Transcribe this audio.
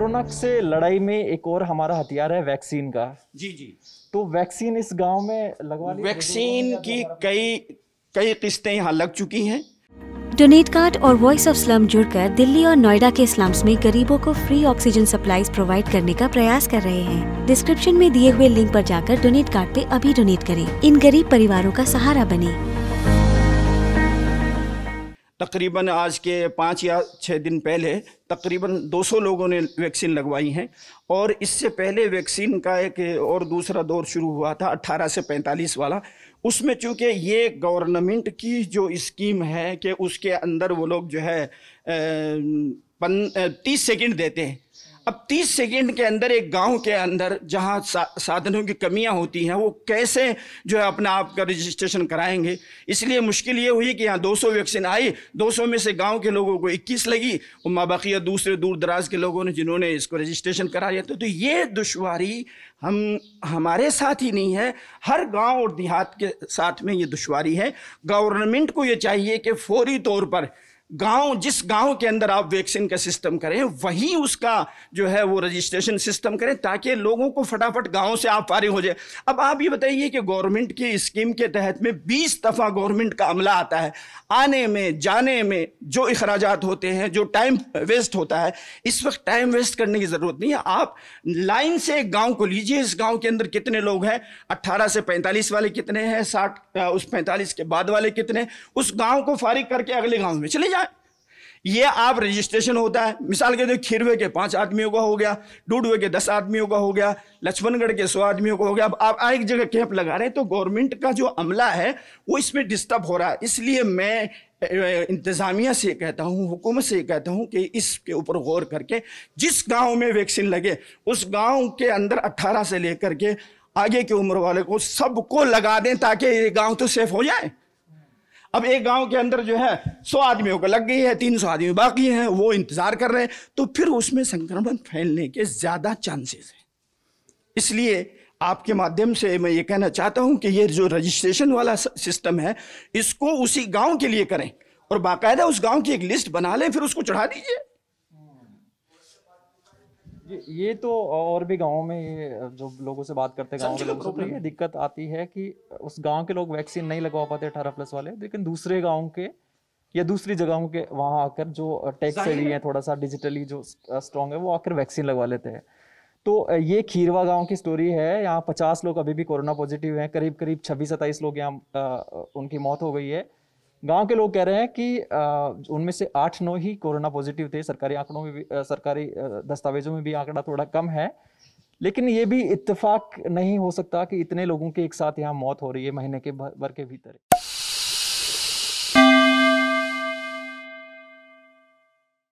Corona से लड़ाई में एक और हमारा हथियार है वैक्सीन का। जी जी। तो वैक्सीन इस गांव में लगवा ली? वैक्सीन की कई किस्तें यहाँ लग चुकी हैं। डोनेट कार्ड और वॉइस ऑफ स्लम जुड़कर दिल्ली और नोएडा के स्लम्स में गरीबों को फ्री ऑक्सीजन सप्लाईज प्रोवाइड करने का प्रयास कर रहे हैं। डिस्क्रिप्शन में दिए हुए लिंक पर जाकर डोनेट कार्ड पे अभी डोनेट करें। इन गरीब परिवारों का सहारा बने। तकरीबन आज के 5 या 6 दिन पहले तकरीबन 200 लोगों ने वैक्सीन लगवाई हैं। और इससे पहले वैक्सीन का एक और दूसरा दौर शुरू हुआ था 18 से 45 वाला। उसमें चूँकि ये गवर्नमेंट की जो स्कीम है कि उसके अंदर वो लोग जो है 30 सेकंड देते हैं। अब 30 सेकंड के अंदर एक गांव के अंदर जहां साधनों की कमियां होती हैं वो कैसे जो है अपना आप का रजिस्ट्रेशन कराएंगे। इसलिए मुश्किल ये हुई कि यहाँ 200 वैक्सीन आई, 200 में से गांव के लोगों को 21 लगी और माबाकिया दूसरे दूर दराज के लोगों ने जिन्होंने इसको रजिस्ट्रेशन कराया। तो ये दुश्वारी हमारे साथ ही नहीं है, हर गांव और देहात के साथ में ये दुश्वारी है। गवर्नमेंट को ये चाहिए कि फौरी तौर पर जिस गांव के अंदर आप वैक्सीन का सिस्टम करें वहीं उसका जो है वो रजिस्ट्रेशन सिस्टम करें ताकि लोगों को फटाफट गांव से आप फारिग हो जाए। अब आप ये बताइए कि गवर्नमेंट की स्कीम के तहत में 20 दफ़ा गवर्नमेंट का अमला आता है, आने में जाने में जो अखराजात होते हैं, जो टाइम वेस्ट होता है, इस वक्त टाइम वेस्ट करने की ज़रूरत नहीं है। आप लाइन से एक गाँव को लीजिए, इस गाँव के अंदर कितने लोग हैं, 18 से 45 वाले कितने हैं, 60 उस 45 के बाद वाले कितने, उस गाँव को फारिग करके अगले गाँव में चले जाए। ये आप रजिस्ट्रेशन होता है, मिसाल के तो खीरवे के 5 आदमियों का हो गया, डूडवे के 10 आदमियों का हो गया, लक्ष्मणगढ़ के 100 आदमियों का हो गया। अब आप एक जगह कैंप लगा रहे हैं तो गवर्नमेंट का जो अमला है वो इसमें डिस्टर्ब हो रहा है। इसलिए मैं इंतज़ामिया से कहता हूँ, हुकूमत से कहता हूँ कि इसके ऊपर गौर करके जिस गाँव में वैक्सीन लगे उस गाँव के अंदर 18 से लेकर के आगे की उम्र वाले को सबको लगा दें ताकि ये गाँव तो सेफ हो जाए। अब एक गांव के अंदर जो है 100 आदमियों को लग गई है, 300 आदमी बाकी हैं, वो इंतजार कर रहे हैं, तो फिर उसमें संक्रमण फैलने के ज़्यादा चांसेस हैं। इसलिए आपके माध्यम से मैं ये कहना चाहता हूं कि ये जो रजिस्ट्रेशन वाला सिस्टम है इसको उसी गांव के लिए करें और बाकायदा उस गांव की एक लिस्ट बना लें, फिर उसको चढ़ा दीजिए। ये तो और भी गाँव में जो लोगों से बात करते हैं, गाँव के लोगों से ये दिक्कत आती है कि उस गांव के लोग वैक्सीन नहीं लगवा पाते 18+ वाले, लेकिन दूसरे गांव के या दूसरी जगहों के वहां आकर जो टेक सेवी है, थोड़ा सा डिजिटली जो स्ट्रॉन्ग है, वो आकर वैक्सीन लगवा लेते हैं। तो ये खीरवा गांव की स्टोरी है। यहाँ 50 लोग अभी भी कोरोना पॉजिटिव हैं, करीब 26-27 लोग यहाँ उनकी मौत हो गई है। गांव के लोग कह रहे हैं कि उनमें से 8-9 ही कोरोना पॉजिटिव थे। सरकारी आंकड़ों में भी, सरकारी दस्तावेजों में भी आंकड़ा थोड़ा कम है, लेकिन ये भी इत्तेफाक नहीं हो सकता कि इतने लोगों के एक साथ यहाँ मौत हो रही है महीने के भर के भीतर।